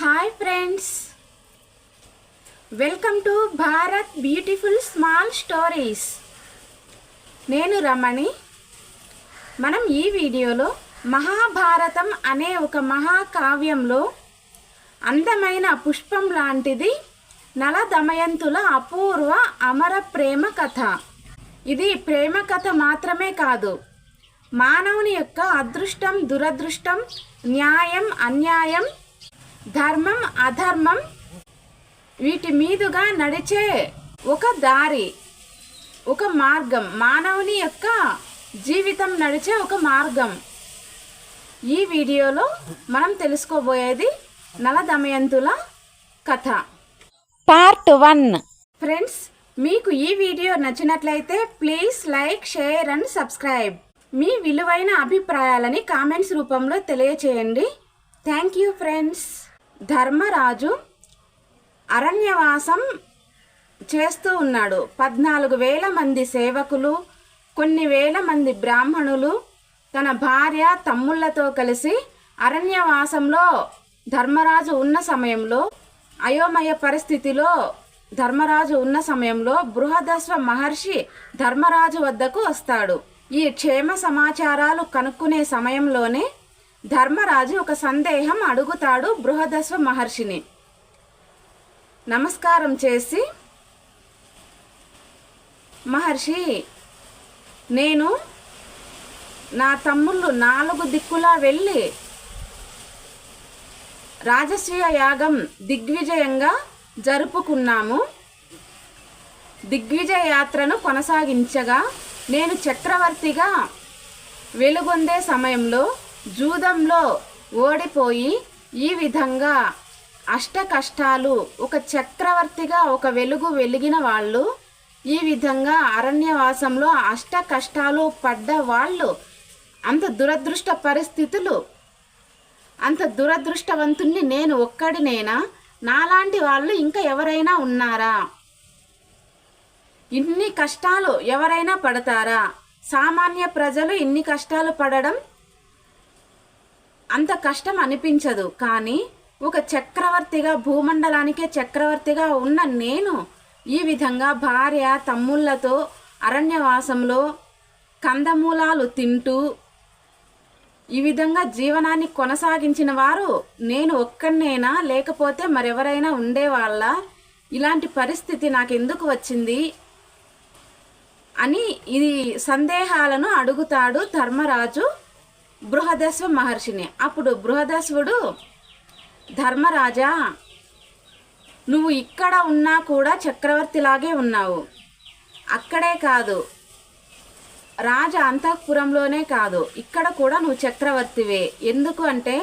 Hi friends, welcome to Bharat beautiful small stories. నేను రమణి. మనం ఈ వీడియోలో మహాభారతం అనే ఒక మహాకావ్యంలో అందమైన పుష్పం లాంటిది నల దమయంతుల అపూర్వ అమర ప్రేమ కథ. ఇది ప్రేమ కథ మాత్రమే కాదు, మానవుని యొక్క అదృష్టం దురదృష్టం, న్యాయం అన్యాయం, ధర్మం అధర్మం వీటి మీదుగా నడిచే ఒక దారి, ఒక మార్గం, మానవుని యొక్క జీవితం నడిచే ఒక మార్గం. ఈ వీడియోలో మనం తెలుసుకోబోయేది నల దమయంతుల కథ పార్ట్ 1. ఫ్రెండ్స్, మీకు ఈ వీడియో నచ్చినట్లయితే please like, share and subscribe. మీ విలువైన అభిప్రాయాలని కామెంట్స్ రూపంలో తెలియచేయండి. Thank you friends. ధర్మరాజు అరణ్యవాసం చేస్తూ ఉన్నాడు. 14,000 మంది సేవకులు, కొన్ని వేల మంది బ్రాహ్మణులు, తన భార్య తమ్ముళ్లతో కలిసి అరణ్యవాసంలో ధర్మరాజు ఉన్న సమయంలో, అయోమయ పరిస్థితిలో ధర్మరాజు ఉన్న సమయంలో బృహదశ్వ మహర్షి ధర్మరాజు వద్దకు వస్తాడు. ఈ క్షేమ సమాచారాలు కనుక్కునే సమయంలోనే ధర్మరాజు ఒక సందేహం అడుగుతాడు బృహదశ్వ మహర్షిని. నమస్కారం చేసి, మహర్షి, నేను నా తమ్ముళ్ళు 4 దిక్కులా వెళ్ళి రాజస్వీయ యాగం దిగ్విజయంగా జరుపుకున్నాము. దిగ్విజయ యాత్రను కొనసాగించగా నేను చక్రవర్తిగా వెలుగొందే సమయంలో జూదంలో ఓడిపోయి ఈ విధంగా అష్ట కష్టాలు, ఒక చక్రవర్తిగా ఒక వెలుగు వెలిగిన వాళ్ళు ఈ విధంగా అరణ్యవాసంలో అష్ట కష్టాలు పడ్డ వాళ్ళు, అంత దురదృష్ట పరిస్థితులు, అంత దురదృష్టవంతుణ్ణి నేను ఒక్కడినేనా? నాలాంటి వాళ్ళు ఇంకా ఎవరైనా ఉన్నారా? ఇన్ని కష్టాలు ఎవరైనా పడతారా? సామాన్య ప్రజలు ఇన్ని కష్టాలు పడడం అంత కష్టం అనిపించదు. కానీ ఒక చక్రవర్తిగా, భూమండలానికే చక్రవర్తిగా ఉన్న నేను ఈ విధంగా భార్య తమ్ముళ్లతో అరణ్యవాసంలో కందమూలాలు తింటూ ఈ విధంగా జీవనాన్ని కొనసాగించిన వారు నేను ఒక్కనేనా, లేకపోతే మరెవరైనా ఉండేవాళ్ళ? ఇలాంటి పరిస్థితి నాకు ఎందుకు వచ్చింది అని ఇది సందేహాలను అడుగుతాడు ధర్మరాజు బృహదశ్వ మహర్షిని. అప్పుడు బృహదశ్వుడు, ధర్మరాజా, నువ్వు ఇక్కడ ఉన్నా కూడా చక్రవర్తిలాగే ఉన్నావు. అక్కడే కాదు, రాజ అంతఃపురంలోనే కాదు, ఇక్కడ కూడా నువ్వు చక్రవర్తివే. ఎందుకు అంటే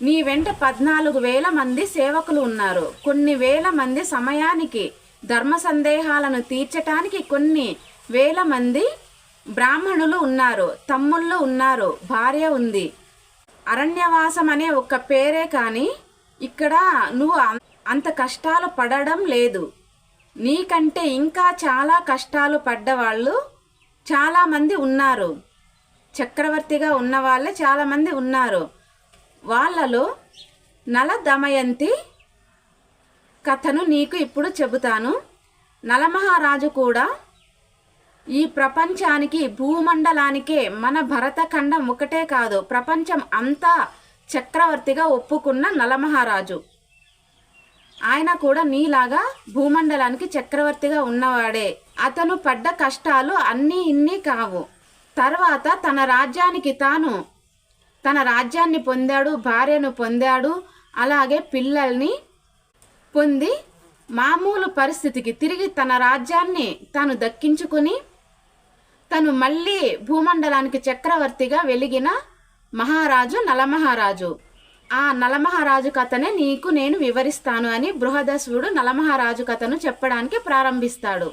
నీ వెంట 14,000 మంది సేవకులు ఉన్నారు. కొన్ని వేల మంది సమయానికి ధర్మ సందేహాలను తీర్చటానికి కొన్ని వేల మంది బ్రాహ్మణులు ఉన్నారు, తమ్ముళ్ళు ఉన్నారు, భార్య ఉంది. అరణ్యవాసం అనే ఒక్క పేరే కానీ ఇక్కడ నువ్వు అంత కష్టాలు పడడం లేదు. నీకంటే ఇంకా చాలా కష్టాలు పడ్డవాళ్ళు చాలామంది ఉన్నారు. చక్రవర్తిగా ఉన్న వాళ్ళే చాలామంది ఉన్నారు. వాళ్ళలో నల దమయంతి కథను నీకు ఇప్పుడు చెబుతాను. నలమహారాజు కూడా ఈ ప్రపంచానికి, భూమండలానికే, మన భరతఖండం ఒకటే కాదు, ప్రపంచం అంతా చక్రవర్తిగా ఒప్పుకున్న నలమహారాజు. ఆయన కూడా నీలాగా భూమండలానికి చక్రవర్తిగా ఉన్నవాడే. అతను పడ్డ కష్టాలు అన్నీ ఇన్ని కావు. తర్వాత తన రాజ్యానికి తాను తన రాజ్యాన్ని పొందాడు, భార్యను పొందాడు, అలాగే పిల్లల్ని పొంది మామూలు పరిస్థితికి తిరిగి తన రాజ్యాన్ని తాను దక్కించుకుని తను మళ్ళీ భూమండలానికి చక్రవర్తిగా వెలిగిన మహారాజు నలమహారాజు. ఆ నలమహారాజు కథనే నీకు నేను వివరిస్తాను అని బృహదశ్వుడు నలమహారాజు కథను చెప్పడానికి ప్రారంభిస్తాడు.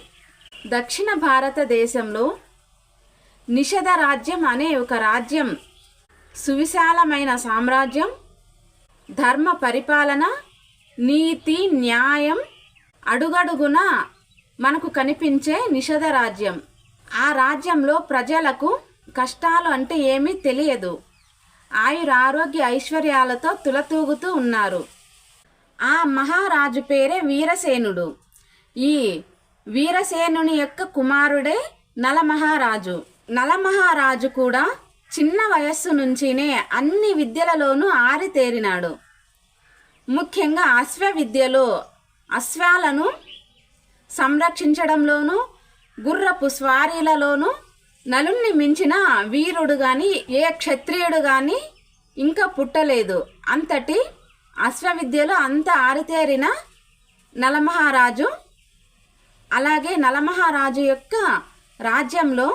దక్షిణ భారతదేశంలో నిషధ రాజ్యం అనే ఒక రాజ్యం, సువిశాలమైన సామ్రాజ్యం, ధర్మ పరిపాలన, నీతి న్యాయం అడుగడుగున మనకు కనిపించే నిషధ రాజ్యం. ఆ రాజ్యంలో ప్రజలకు కష్టాలు అంటే ఏమీ తెలియదు. ఆయురారోగ్య ఐశ్వర్యాలతో తులతూగుతూ ఉన్నారు. ఆ మహారాజు పేరే వీరసేనుడు. ఈ వీరసేనుని యొక్క కుమారుడే నలమహారాజు. నలమహారాజు కూడా చిన్న వయస్సు నుంచినే అన్ని విద్యలలోనూ ఆరితేరినాడు. ముఖ్యంగా అశ్వ విద్యలో అశ్వాలను సంరక్షించడంలోనూ గుర్రపు స్వారీలలోనూ నలుణ్ణి మించిన వీరుడు గాని ఏ క్షత్రియుడు గాని ఇంకా పుట్టలేదు. అంతటి అశ్వ విద్యలో అంత ఆరితేరిన నలమహారాజు. అలాగే నలమహారాజు యొక్క రాజ్యంలో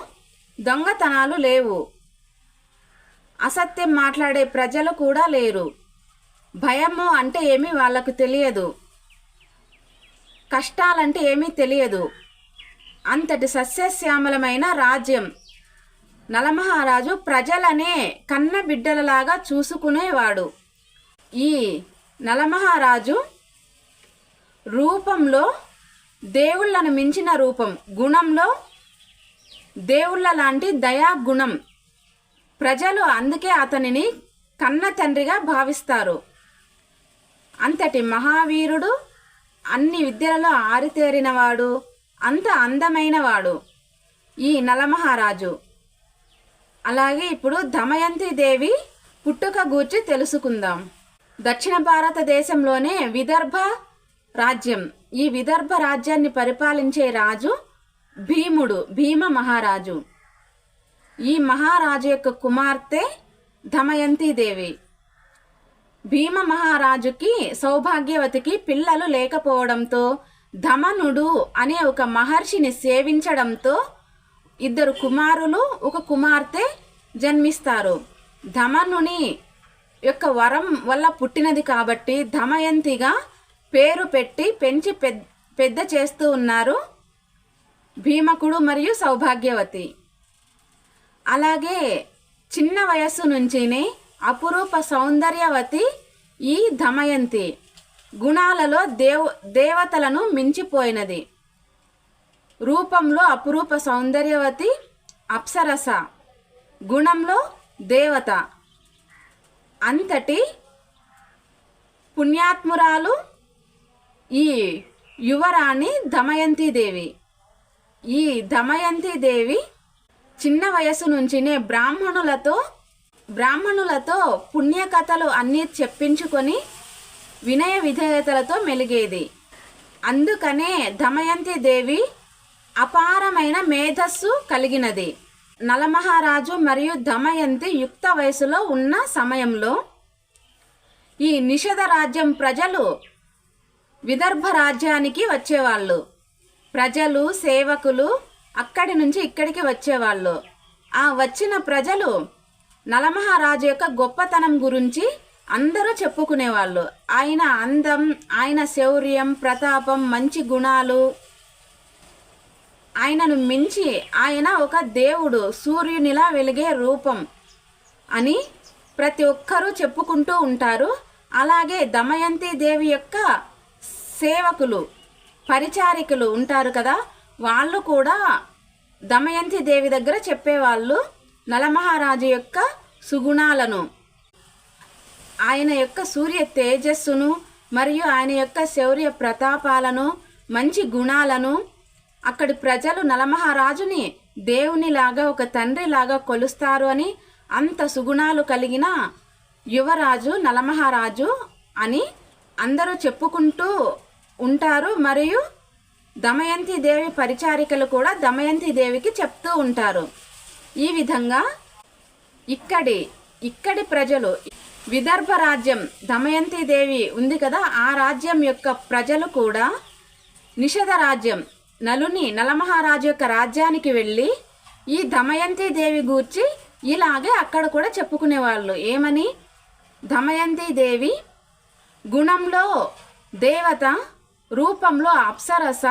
దొంగతనాలు లేవు, అసత్యం మాట్లాడే ప్రజలు కూడా లేరు, భయము అంటే ఏమీ వాళ్ళకు తెలియదు, కష్టాలంటే ఏమీ తెలియదు. అంతటి సస్యశ్యామలమైన రాజ్యం. నలమహారాజు ప్రజలనే కన్న బిడ్డలలాగా చూసుకునేవాడు. ఈ నలమహారాజు రూపంలో దేవుళ్ళను మించిన రూపం, గుణంలో దేవుళ్ళ లాంటి దయాగుణం. ప్రజలు అందుకే అతనిని కన్న తండ్రిగా భావిస్తారు. అంతటి మహావీరుడు, అన్ని విద్యలలో ఆరితేరినవాడు, అంత అందమైనవాడు ఈ నలమహారాజు. అలాగే ఇప్పుడు దమయంతి దేవి పుట్టుక గూర్చి తెలుసుకుందాం. దక్షిణ భారతదేశంలోనే విదర్భ రాజ్యం. ఈ విదర్భ రాజ్యాన్ని పరిపాలించే రాజు భీమ మహారాజు. ఈ మహారాజు యొక్క కుమార్తె దమయంతి దేవి. భీమ మహారాజుకి సౌభాగ్యవతికి పిల్లలు లేకపోవడంతో ధమనుడు అనే ఒక మహర్షిని సేవించడంతో 2 కుమారులు 1 కుమార్తె జన్మిస్తారు. ధమనుని యొక్క వరం వల్ల పుట్టినది కాబట్టి దమయంతిగా పేరు పెట్టి పెంచి పెద్ద చేస్తూ ఉన్నారు భీమకుడు మరియు సౌభాగ్యవతి. అలాగే చిన్న వయస్సు నుంచినే అపురూప సౌందర్యవతి ఈ దమయంతి. గుణాలలో దేవతలను మించిపోయినది. రూపంలో అపురూప సౌందర్యవతి అప్సరస, గుణంలో దేవత. అంతటి పుణ్యాత్మురాలు ఈ యువరాణి దమయంతి దేవి. ఈ దమయంతి దేవి చిన్న వయసు నుంచినే బ్రాహ్మణులతో పుణ్యకథలు అన్నీ చెప్పించుకొని వినయ విధేయతలతో మెలిగేది. అందుకనే దమయంతి దేవి అపారమైన మేధస్సు కలిగినది. నలమహారాజు మరియు దమయంతి యుక్త వయసులో ఉన్న సమయంలో ఈ నిషధ రాజ్యం ప్రజలు విదర్భ రాజ్యానికి వచ్చేవాళ్ళు. ప్రజలు, సేవకులు అక్కడి నుంచి ఇక్కడికి వచ్చేవాళ్ళు. ఆ వచ్చిన ప్రజలు నలమహారాజు యొక్క గొప్పతనం గురించి అందరూ చెప్పుకునేవాళ్ళు. ఆయన అందం, ఆయన శౌర్యం, ప్రతాపం, మంచి గుణాలు, ఆయనను మించి ఆయన ఒక దేవుడు, సూర్యునిలా వెలిగే రూపం అని ప్రతి ఒక్కరూ చెప్పుకుంటూ ఉంటారు. అలాగే దమయంతి దేవి యొక్క సేవకులు, పరిచారికులు ఉంటారు కదా, వాళ్ళు కూడా దమయంతి దేవి దగ్గర చెప్పేవాళ్ళు నలమహారాజు యొక్క సుగుణాలను, ఆయన యొక్క సూర్య తేజస్సును మరియు ఆయన యొక్క శౌర్య ప్రతాపాలను, మంచి గుణాలను. అక్కడి ప్రజలు నలమహారాజుని దేవునిలాగా, ఒక తండ్రిలాగా కొలుస్తారు అని, అంత సుగుణాలు కలిగిన యువరాజు నలమహారాజు అని అందరూ చెప్పుకుంటూ ఉంటారు. మరియు దమయంతి దేవి పరిచారికలు కూడా దమయంతి దేవికి చెప్తూ ఉంటారు. ఈ విధంగా ఇక్కడి ప్రజలు, విదర్భ రాజ్యం దమయంతి దేవి ఉంది కదా, ఆ రాజ్యం యొక్క ప్రజలు కూడా నిషధ రాజ్యం నలమహారాజు యొక్క రాజ్యానికి వెళ్ళి ఈ దమయంతి దేవి గూర్చి ఇలాగే అక్కడ కూడా చెప్పుకునేవాళ్ళు. ఏమని? దమయంతి దేవి గుణంలో దేవత, రూపంలో అప్సరస,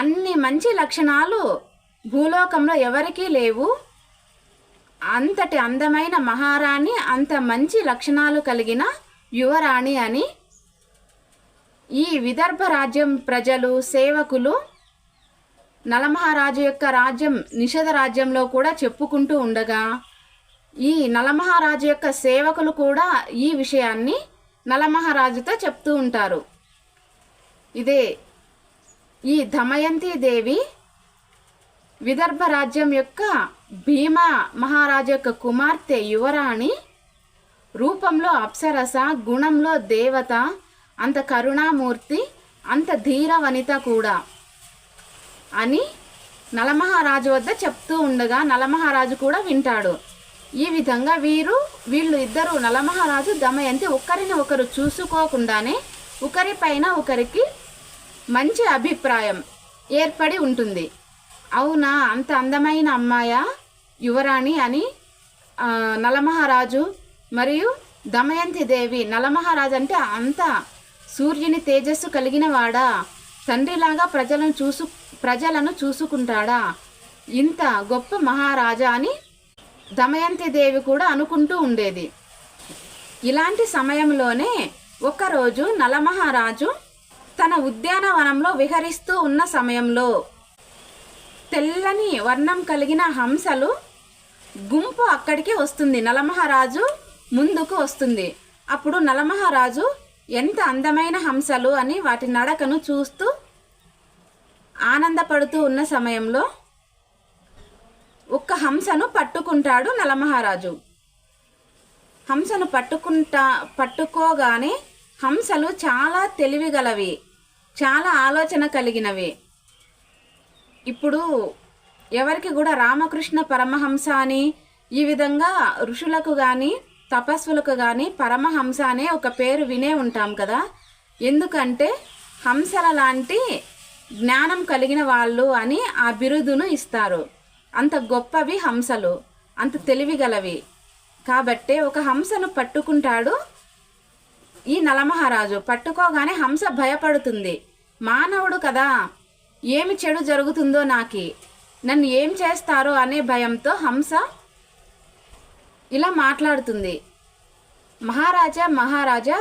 అన్ని మంచి లక్షణాలు భూలోకంలో ఎవరికీ లేవు. అంతటి అందమైన మహారాణి, అంత మంచి లక్షణాలు కలిగిన యువరాణి అని ఈ విదర్భ రాజ్యం ప్రజలు, సేవకులు నలమహారాజు యొక్క రాజ్యం నిషధ రాజ్యంలో కూడా చెప్పుకుంటూ ఉండగా, ఈ నలమహారాజు యొక్క సేవకులు కూడా ఈ విషయాన్ని నలమహారాజుతో చెప్తూ ఉంటారు. ఇదే ఈ దమయంతి దేవి విదర్భ రాజ్యం యొక్క భీమా మహారాజు యొక్క కుమార్తె యువరాణి, రూపంలో అప్సరస, గుణంలో దేవత, అంత కరుణామూర్తి, అంత ధీర వనిత కూడా అని నలమహారాజు వద్ద చెప్తూ ఉండగా నలమహారాజు కూడా వింటాడు. ఈ విధంగా వీళ్ళు ఇద్దరు, నలమహారాజు దమయంతి, ఒకరిని ఒకరు చూసుకోకుండానే ఒకరిపైన ఒకరికి మంచి అభిప్రాయం ఏర్పడి ఉంటుంది. అవునా, అంత అందమైన అమ్మాయా యువరాణి అని నలమహారాజు మరియు దమయంతి దేవి, నలమహారాజు అంటే అంత సూర్యుని తేజస్సు కలిగిన వాడా, తండ్రిలాగా ప్రజలను చూసుకుంటాడా, ఇంత గొప్ప మహారాజా అని దమయంతి దేవి కూడా అనుకుంటూ ఉండేది. ఇలాంటి సమయంలోనే ఒకరోజు నలమహారాజు తన ఉద్యానవనంలో విహరిస్తూ ఉన్న సమయంలో తెల్లని వర్ణం కలిగిన హంసలు గుంపు అక్కడికి వస్తుంది. నలమహారాజు ముందుకు వస్తుంది. అప్పుడు నలమహారాజు ఎంత అందమైన హంసలు అని వాటి నడకను చూస్తూ ఆనందపడుతూ ఉన్న సమయంలో ఒక్క హంసను పట్టుకుంటాడు నలమహారాజు. హంసను పట్టుకోగానే హంసలు చాలా తెలివిగలవి, చాలా ఆలోచన కలిగినవి. ఇప్పుడు ఎవరికి కూడా రామకృష్ణ పరమహంస అని ఈ విధంగా ఋషులకు కానీ తపస్సులకు కానీ పరమహంస అనే ఒక పేరు వినే ఉంటాం కదా. ఎందుకంటే హంసల లాంటి జ్ఞానం కలిగిన వాళ్ళు అని ఆ బిరుదును ఇస్తారు. అంత గొప్పవి హంసలు, అంత తెలివిగలవి. కాబట్టే ఒక హంసను పట్టుకుంటాడు ఈ నలమహారాజు. పట్టుకోగానే హంస భయపడుతుంది. మానవుడు కదా, ఏమి చెడు జరుగుతుందో, నన్ను ఏం చేస్తారో అనే భయంతో హంస ఇలా మాట్లాడుతుంది. మహారాజా,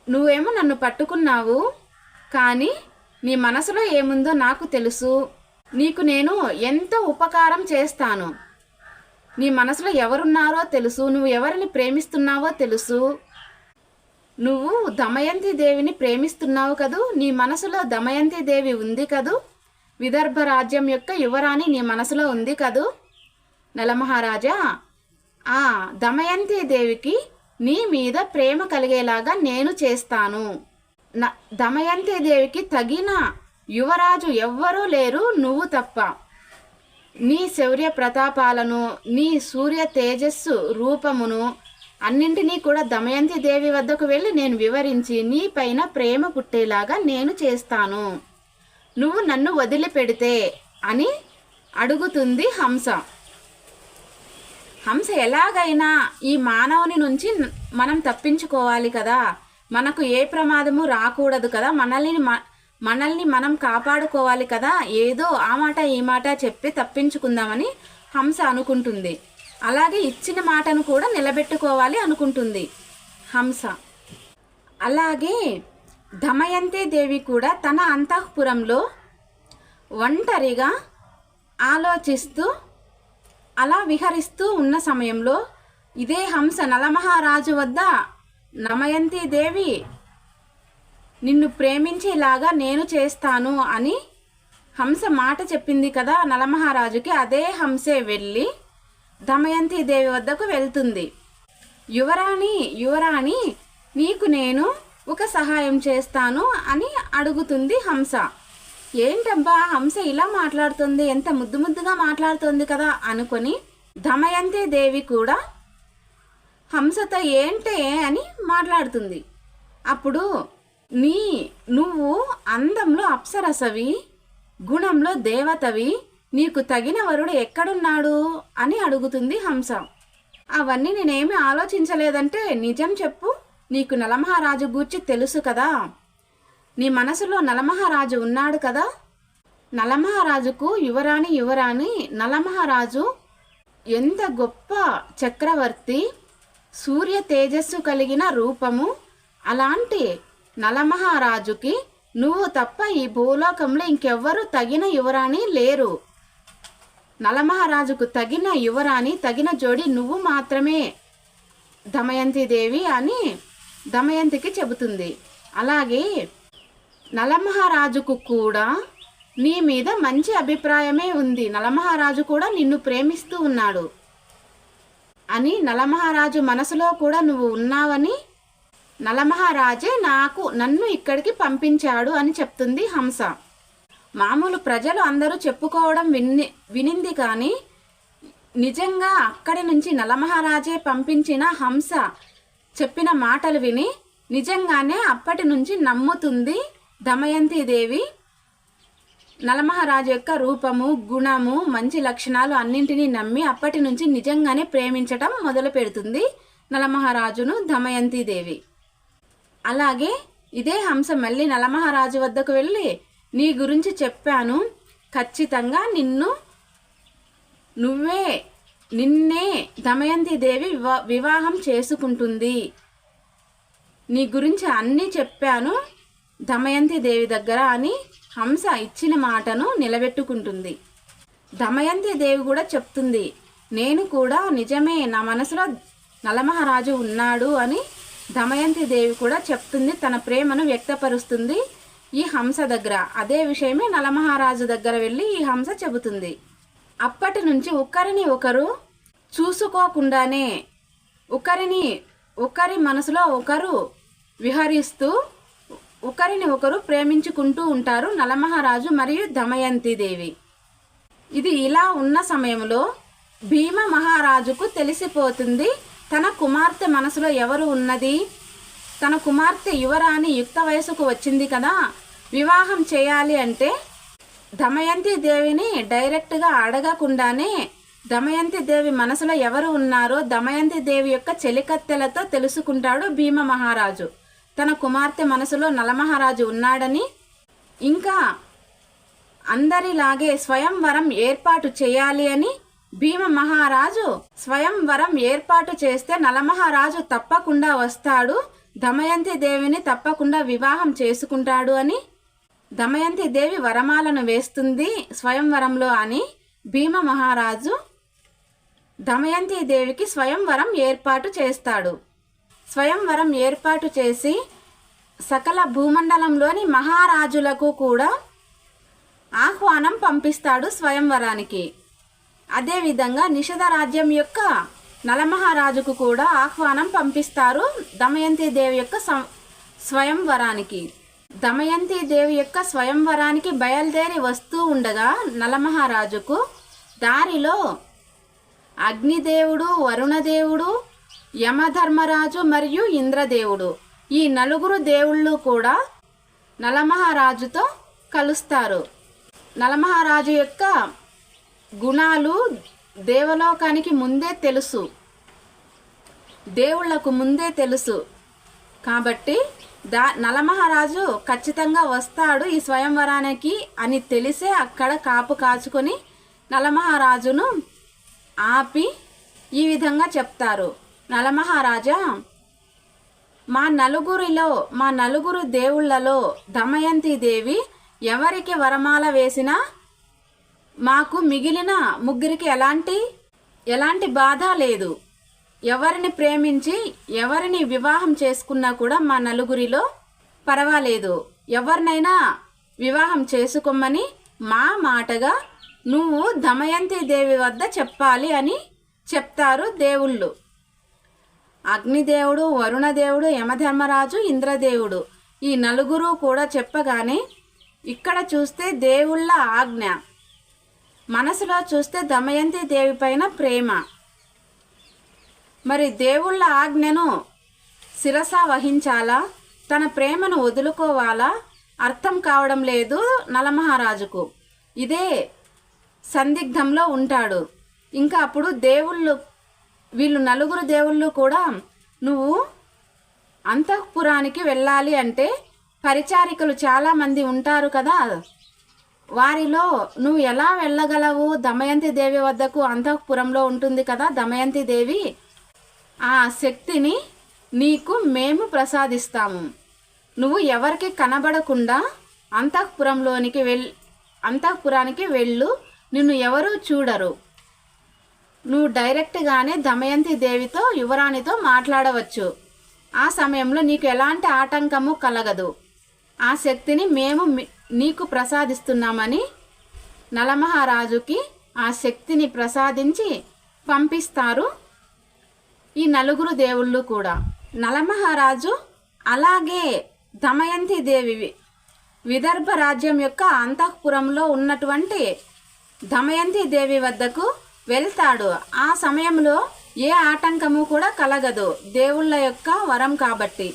నువ్వేమో నన్ను పట్టుకున్నావు, కానీ నీ మనసులో ఏముందో నాకు తెలుసు. నీకు నేను ఎంతో ఉపకారం చేస్తాను. నీ మనసులో ఎవరున్నారో తెలుసు, నువ్వు ఎవరిని ప్రేమిస్తున్నావో తెలుసు. నువ్వు దమయంతి దేవిని ప్రేమిస్తున్నావు కదూ, నీ మనసులో దమయంతి దేవి ఉంది కదూ, విదర్భ రాజ్యం యొక్క యువరాణి నీ మనసులో ఉంది కదూ. నలమహారాజా, ఆ దమయంతి దేవికి నీ మీద ప్రేమ కలిగేలాగా నేను చేస్తాను. దమయంతి దేవికి తగిన యువరాజు ఎవ్వరూ లేరు, నువ్వు తప్ప. నీ శౌర్య ప్రతాపాలను, నీ సూర్య తేజస్సు రూపమును అన్నింటినీ కూడా దమయంతి దేవి వద్దకు వెళ్ళి నేను వివరించి నీ పైన ప్రేమ పుట్టేలాగా నేను చేస్తాను. నువ్వు నన్ను వదిలిపెడితే అని అడుగుతుంది హంస. హంస ఎలాగైనా ఈ మానవుని నుంచి మనం తప్పించుకోవాలి కదా, మనకు ఏ ప్రమాదము రాకూడదు కదా, మనల్ని మనం కాపాడుకోవాలి కదా, ఏదో ఆ మాట ఈ మాట చెప్పి తప్పించుకుందామని హంస అనుకుంటుంది. అలాగే ఇచ్చిన మాటను కూడా నిలబెట్టుకోవాలి అనుకుంటుంది హంస. అలాగే దమయంతి దేవి కూడా తన అంతఃపురంలో ఒంటరిగా ఆలోచిస్తూ అలా విహరిస్తూ ఉన్న సమయంలో ఇదే హంస నలమహారాజు వద్ద, దమయంతి దేవి నిన్ను ప్రేమించేలాగా నేను చేస్తాను అని హంస మాట చెప్పింది కదా నలమహారాజుకి. అదే హంసే వెళ్ళి దమయంతి దేవి వద్దకు వెళ్తుంది. యువరాణి నీకు నేను ఒక సహాయం చేస్తాను అని అడుగుతుంది హంస. ఏంటబ్బా హంస ఇలా మాట్లాడుతుంది, ఎంత ముద్దుగా మాట్లాడుతుంది కదా అనుకొని దమయంతి దేవి కూడా హంసతో ఏంటే అని మాట్లాడుతుంది. అప్పుడు నువ్వు అందంలో అప్సరసవి, గుణంలో దేవతవి, నీకు తగిన వరుడు ఎక్కడున్నాడు అని అడుగుతుంది హంస. అవన్నీ నేనేమి ఆలోచించలేదంటే నిజం చెప్పు, నీకు నలమహారాజు గూర్చి తెలుసు కదా, నీ మనసులో నలమహారాజు ఉన్నాడు కదా. నలమహారాజుకు యువరాణి నలమహారాజు ఎంత గొప్ప చక్రవర్తి, సూర్య తేజస్సు కలిగిన రూపము. అలాంటి నలమహారాజుకి నువ్వు తప్ప ఈ భూలోకంలో ఇంకెవ్వరూ తగిన యువరాణి లేరు. నలమహారాజుకు తగిన యువరాణి, తగిన జోడి నువ్వు మాత్రమే దమయంతి దేవి అని దమయంతికి చెబుతుంది. అలాగే నలమహారాజుకు కూడా నీ మీద మంచి అభిప్రాయమే ఉంది, నలమహారాజు కూడా నిన్ను ప్రేమిస్తూ ఉన్నాడు అని, నలమహారాజు మనసులో కూడా నువ్వు ఉన్నావని, నలమహారాజే నన్ను ఇక్కడికి పంపించాడు అని చెప్తుంది హంస. మామూలు ప్రజలు అందరూ చెప్పుకోవడం వినింది, కానీ నిజంగా అక్కడి నుంచి నలమహారాజే పంపించిన హంస చెప్పిన మాటలు విని నిజంగానే అప్పటి నుంచి నమ్ముతుంది దమయంతిదేవి. నలమహారాజు యొక్క రూపము, గుణము, మంచి లక్షణాలు అన్నింటినీ నమ్మి అప్పటి నుంచి నిజంగానే ప్రేమించటం మొదలు పెడుతుంది నలమహారాజును దమయంతిదేవి. అలాగే ఇదే హంస మళ్ళీ నలమహారాజు వద్దకు వెళ్ళి, నీ గురించి చెప్పాను, ఖచ్చితంగా నిన్నే దమయంతిదేవి వివాహం చేసుకుంటుంది, నీ గురించి అన్నీ చెప్పాను దమయంతిదేవి దగ్గర అని హంస ఇచ్చిన మాటను నిలబెట్టుకుంటుంది. దమయంతిదేవి కూడా చెప్తుంది, నేను కూడా నిజమే, నా మనసులో నలమహారాజు ఉన్నాడు అని దమయంతిదేవి కూడా చెప్తుంది, తన ప్రేమను వ్యక్తపరుస్తుంది ఈ హంస దగ్గర. అదే విషయమే నలమహారాజు దగ్గర వెళ్ళి ఈ హంస చెబుతుంది. అప్పటి నుంచి ఒకరిని ఒకరు చూసుకోకుండానే ఒకరి మనసులో ఒకరు విహరిస్తూ ఒకరిని ఒకరు ప్రేమించుకుంటూ ఉంటారు నలమహారాజు మరియు దమయంతిదేవి. ఇది ఇలా ఉన్న సమయంలో భీమ మహారాజుకు తెలిసిపోతుంది తన కుమార్తె మనసులో ఎవరు ఉన్నది, తన కుమార్తె యువరాణి యుక్త వయసుకు వచ్చింది కదా, వివాహం చేయాలి అంటే దమయంతిదేవిని డైరెక్ట్గా అడగకుండానే దమయంతిదేవి మనసులో ఎవరు ఉన్నారో దమయంతిదేవి యొక్క చెలికత్తెలతో తెలుసుకుంటాడు భీమ మహారాజు. తన కుమార్తె మనసులో నలమహారాజు ఉన్నాడని, ఇంకా అందరిలాగే స్వయంవరం ఏర్పాటు చేయాలి అని భీమ మహారాజు స్వయంవరం ఏర్పాటు చేస్తే నలమహారాజు తప్పకుండా వస్తాడు, దమయంతిదేవిని తప్పకుండా వివాహం చేసుకుంటాడు అని దమయంతిదేవి వరమాలను వేస్తుంది స్వయంవరంలో అని భీమ మహారాజు దమయంతిదేవికి స్వయంవరం ఏర్పాటు చేస్తాడు. స్వయంవరం ఏర్పాటు చేసి సకల భూమండలంలోని మహారాజులకు కూడా ఆహ్వానం పంపిస్తాడు స్వయంవరానికి. అదేవిధంగా నిషధ రాజ్యం యొక్క నలమహారాజుకు కూడా ఆహ్వానం పంపిస్తారు దమయంతిదేవి యొక్క స్వయంవరానికి. దమయంతిదేవి యొక్క స్వయంవరానికి బయలుదేరి వస్తూ ఉండగా నలమహారాజుకు దారిలో అగ్నిదేవుడు, వరుణదేవుడు, యమధర్మరాజు మరియు ఇంద్రదేవుడు, ఈ నలుగురు దేవుళ్ళు కూడా నలమహారాజుతో కలుస్తారు. నలమహారాజు యొక్క గుణాలు దేవలోకానికి ముందే తెలుసు, దేవుళ్లకు ముందే తెలుసు కాబట్టి నలమహారాజు ఖచ్చితంగా వస్తాడు ఈ స్వయంవరానికి అని తెలిసే అక్కడ కాపు కాచుకొని నలమహారాజును ఆపి ఈ విధంగా చెప్తారు, నలమహారాజా, మా నలుగురు దేవుళ్లలో దమయంతిదేవి ఎవరికి వరమాల వేసినా మాకు మిగిలిన ముగ్గురికి ఎలాంటి బాధ లేదు, ఎవరిని ప్రేమించి ఎవరిని వివాహం చేసుకున్నా కూడా మా నలుగురిలో పర్వాలేదు, ఎవరినైనా వివాహం చేసుకోమని మా మాటగా నువ్వు దమయంతిదేవి వద్ద చెప్పాలి అని చెప్తారు దేవుళ్ళు. అగ్నిదేవుడు, వరుణదేవుడు, యమధర్మరాజు, ఇంద్రదేవుడు ఈ నలుగురు కూడా చెప్పగానే ఇక్కడ చూస్తే దేవుళ్ళ ఆజ్ఞ, మనసులో చూస్తే దమయంతిదేవి పైన ప్రేమ. మరి దేవుళ్ళ ఆజ్ఞను శిరస వహించాలా, తన ప్రేమను వదులుకోవాలా అర్థం కావడం లేదు నలమహారాజుకు. ఇదే సందిగ్ధంలో ఉంటాడు. ఇంకా అప్పుడు వీళ్ళు నలుగురు దేవుళ్ళు కూడా నువ్వు అంతఃపురానికి వెళ్ళాలి అంటే పరిచారికలు చాలామంది ఉంటారు కదా, వారిలో నువ్వు ఎలా వెళ్ళగలవు, దమయంతిదేవి వద్దకు అంతఃపురంలో ఉంటుంది కదా దమయంతిదేవి, ఆ శక్తిని నీకు మేము ప్రసాదిస్తాము, నువ్వు ఎవరికి కనబడకుండా అంతఃపురానికి వెళ్ళు, నిన్ను ఎవరూ చూడరు, నువ్వు డైరెక్ట్గానే దమయంతిదేవితో యువరాణితో మాట్లాడవచ్చు ఆ సమయంలో నీకు ఎలాంటి ఆటంకము కలగదు. ఆ శక్తిని మేము నీకు ప్రసాదిస్తున్నామని నలమహారాజుకి ఆ శక్తిని ప్రసాదించి పంపిస్తారు ఈ నలుగురు దేవుళ్ళు కూడా. నలమహారాజు అలాగే దమయంతి దేవి విదర్భ రాజ్యం యొక్క అంతఃపురంలో ఉన్నటువంటి దమయంతి దేవి వద్దకు వెళ్తాడు. ఆ సమయంలో ఏ ఆటంకము కూడా కలగదు, దేవుళ్ళ యొక్క వరం కాబట్టి.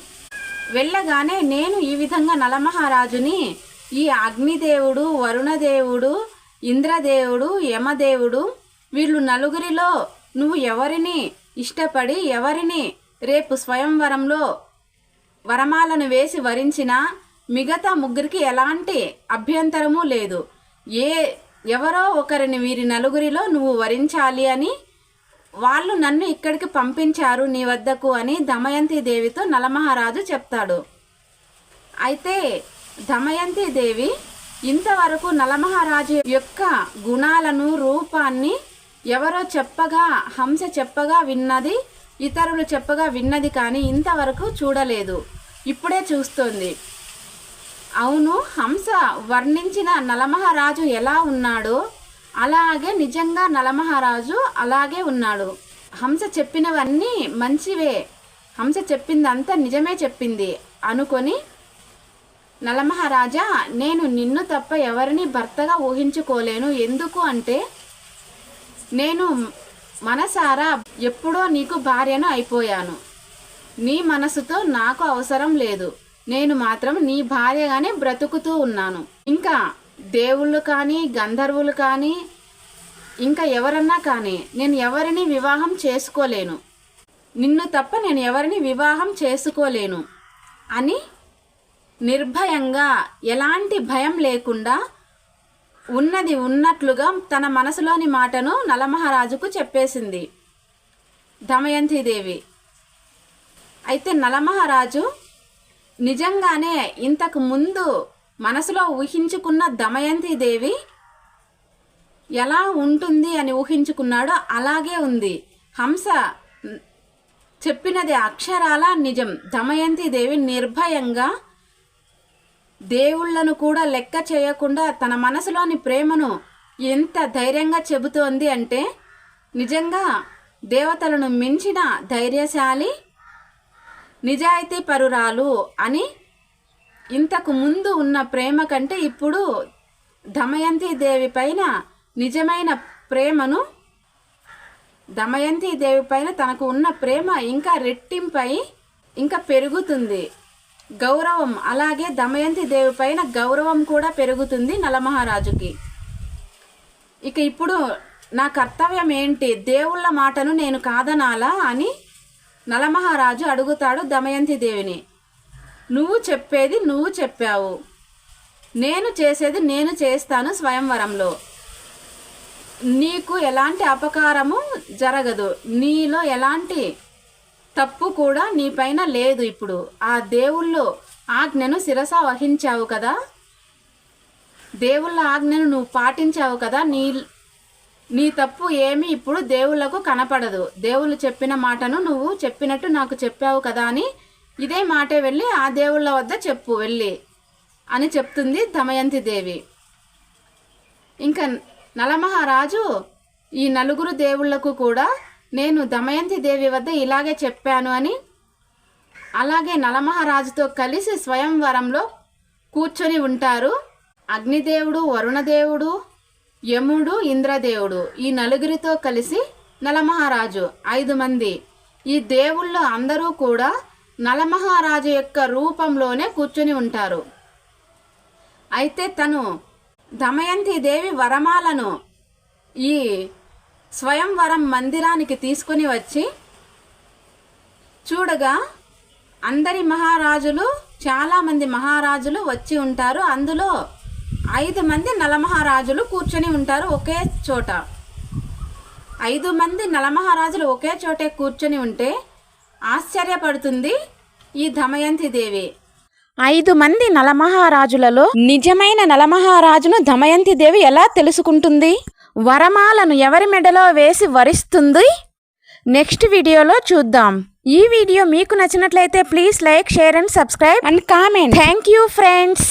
వెళ్ళగానే నేను ఈ విధంగా నలమహారాజుని ఈ అగ్నిదేవుడు, వరుణదేవుడు, ఇంద్రదేవుడు, యమదేవుడు వీళ్ళు నలుగురిలో నువ్వు ఎవరిని ఇష్టపడి ఎవరిని రేపు స్వయంవరంలో వరమాలను వేసి వరించినా మిగతా ముగ్గురికి ఎలాంటి అభ్యంతరము లేదు. ఎవరో ఒకరిని వీరి నలుగురిలో నువ్వు వరించాలి అని వాళ్ళు నన్ను ఇక్కడికి పంపించారు నీ వద్దకు అని దమయంతి దేవితో నలమహారాజు చెప్తాడు. అయితే దమయంతి దేవి ఇంతవరకు నలమహారాజు యొక్క గుణాలను, రూపాన్ని ఎవరో చెప్పగా, హంస చెప్పగా విన్నది, ఇతరులు చెప్పగా విన్నది కానీ ఇంతవరకు చూడలేదు. ఇప్పుడే చూస్తోంది. అవును, హంస వర్ణించిన నలమహారాజు ఎలా ఉన్నాడో అలాగే నిజంగా నలమహారాజు అలాగే ఉన్నాడు. హంస చెప్పినవన్నీ మంచివే, హంస చెప్పిందంతా నిజమే చెప్పింది అనుకొని, నలమహారాజా నేను నిన్ను తప్ప ఎవరిని భర్తగా ఊహించుకోలేను. ఎందుకు అంటే నేను మనసారా ఎప్పుడో నీకు భార్యను అయిపోయాను. నీ మనసుతో నాకు అవసరం లేదు. నేను మాత్రం నీ భార్యగానే బ్రతుకుతూ ఉన్నాను. ఇంకా దేవుళ్ళు కానీ, గంధర్వులు కానీ, ఇంకా ఎవరన్నా కానీ నేను ఎవరిని వివాహం చేసుకోలేను. నిన్ను తప్ప నేను ఎవరిని వివాహం చేసుకోలేను అని నిర్భయంగా, ఎలాంటి భయం లేకుండా ఉన్నది ఉన్నట్లుగా తన మనసులోని మాటను నలమహారాజుకు చెప్పేసింది దమయంతి దేవి. అయితే నలమహారాజు నిజంగానే ఇంతకు ముందు మనసులో ఊహించుకున్న దమయంతి దేవి ఎలా ఉంటుంది అని ఊహించుకున్నాడో అలాగే ఉంది. హంస చెప్పినది అక్షరాల నిజం. దమయంతి దేవి నిర్భయంగా దేవుళ్లను కూడా లెక్క చేయకుండా తన మనసులోని ప్రేమను ఎంత ధైర్యంగా చెబుతోంది అంటే నిజంగా దేవతలను మించిన ధైర్యశాలి, నిజాయితీ పరురాలు అని. ఇంతకు ముందు ఉన్న ప్రేమ కంటే ఇప్పుడు దమయంతి దేవి పైన నిజమైన ప్రేమను, దమయంతి దేవి పైన తనకు ఉన్న ప్రేమ ఇంకా రెట్టింపై ఇంకా పెరుగుతుంది. గౌరవం అలాగే దమయంతి దేవి పైన గౌరవం కూడా పెరుగుతుంది నలమహారాజుకి. ఇక ఇప్పుడు నా కర్తవ్యం ఏంటి, దేవుళ్ళ మాటను నేను కాదనాలా అని నలమహారాజు అడుగుతాడు దమయంతి దేవిని. నువ్వు చెప్పేది నువ్వు చెప్పావు, నేను చేసేది నేను చేస్తాను. స్వయంవరంలో నీకు ఎలాంటి అపకారము జరగదు, నీలో ఎలాంటి తప్పు కూడా నీ పైన లేదు. ఇప్పుడు ఆ దేవుళ్ళు ఆజ్ఞను శిరస వహించావు కదా, దేవుళ్ళ ఆజ్ఞను నువ్వు పాటించావు కదా, నీ తప్పు ఏమీ ఇప్పుడు దేవుళ్లకు కనపడదు. దేవుళ్ళు చెప్పిన మాటను నువ్వు చెప్పినట్టు నాకు చెప్పావు కదా అని ఇదే మాటే వెళ్ళి ఆ దేవుళ్ళ వద్ద చెప్పు వెళ్ళి అని చెప్తుంది దమయంతి దేవి. ఇంకా నలమహారాజు ఈ నలుగురు దేవుళ్లకు కూడా నేను దమయంతి దేవి వద్ద ఇలాగే చెప్పాను అని, అలాగే నలమహారాజుతో కలిసి స్వయంవరంలో కూర్చొని ఉంటారు. అగ్నిదేవుడు, వరుణదేవుడు, యముడు, ఇంద్రదేవుడు ఈ నలుగురితో కలిసి నలమహారాజు 5 మంది. ఈ దేవుళ్ళు అందరూ కూడా నలమహారాజు యొక్క రూపంలోనే కూర్చొని ఉంటారు. అయితే తను దమయంతి దేవి వరమాలను ఈ స్వయంవరం మందిరానికి తీసుకొని వచ్చి చూడగా అందరి మహారాజులు, చాలామంది మహారాజులు వచ్చి ఉంటారు. అందులో 5 మంది నలమహారాజులు కూర్చొని ఉంటారు ఒకే చోట. 5 మంది నలమహారాజులు ఒకే చోటే కూర్చొని ఉంటే ఆశ్చర్యపడుతుంది ఈ దమయంతి దేవి. 5 మంది నలమహారాజులలో నిజమైన నలమహారాజును దమయంతి దేవి ఎలా తెలుసుకుంటుంది? వరమాలను ఎవరి మెడలో వేసి వరిస్తుంది? నెక్స్ట్ వీడియోలో చూద్దాం. ఈ వీడియో మీకు నచ్చినట్లయితే please like, share and subscribe and comment. Thank you friends.